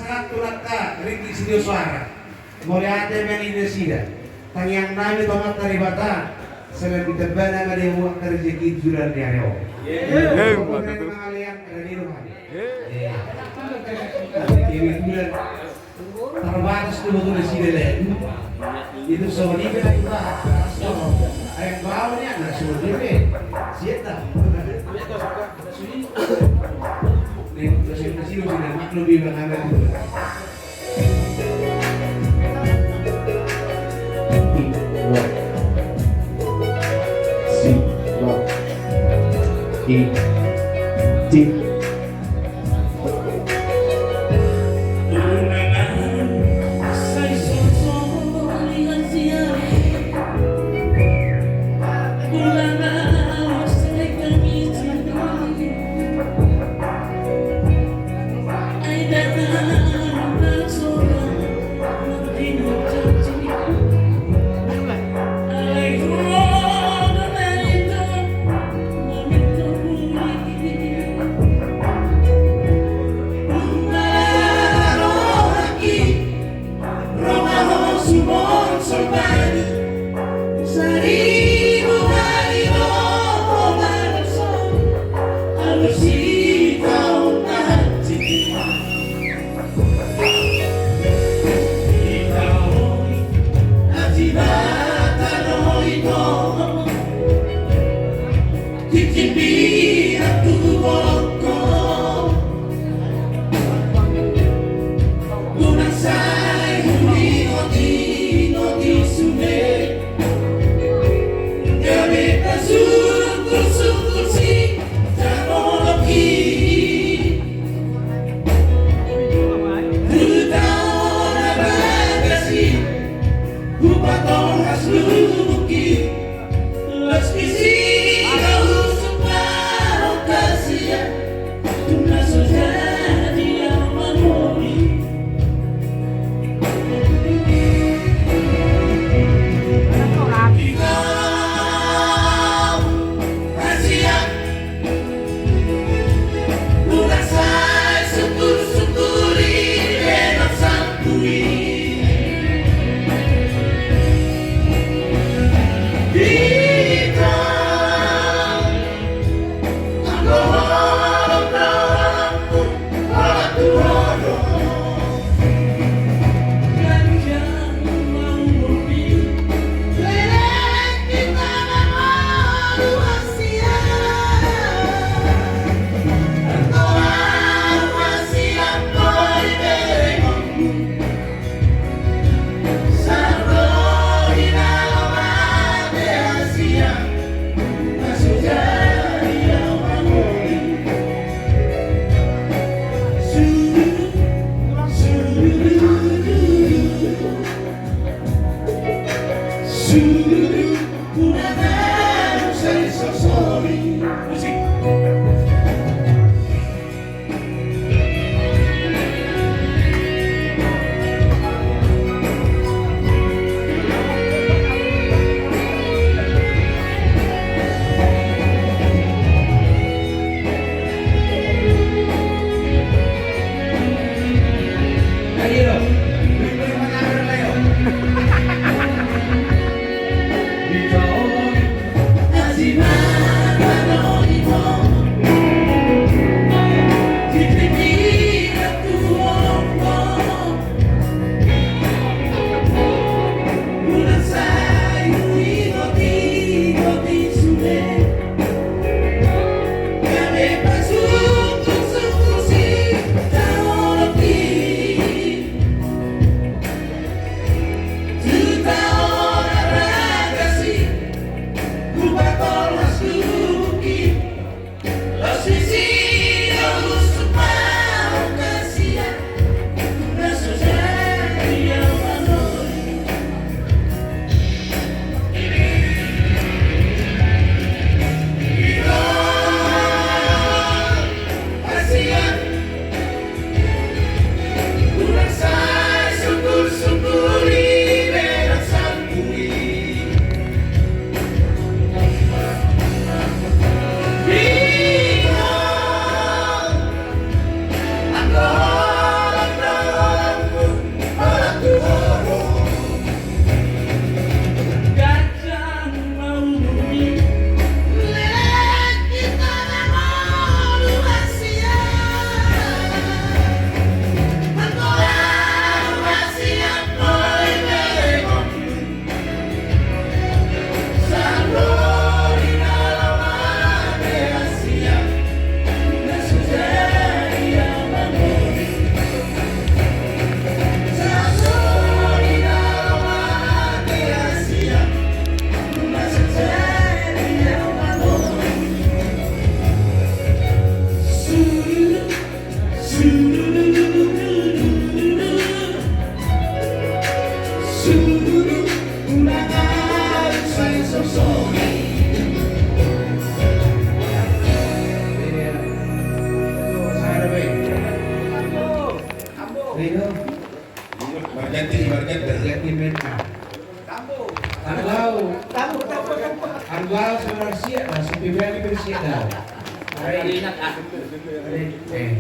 sangat tulaka Ricky Studio Suara. Moriate men Indonesia. Tangyang nami tomat dari bata. Selain ditebana nga dia muak rezeki juran dia reo. Kemudian mengalian dari rumah. Kiri bulan terbatas tu betul di sini deh. Itu Sony kita juga. Ayam bawahnya nggak Sony deh. Siapa? Nih, terus yang kecil sudah maklum di belakang itu. Deep. Dino. Berganti mena. Anglau sebenarnya sih, si PBL ini bersih dah. Eh.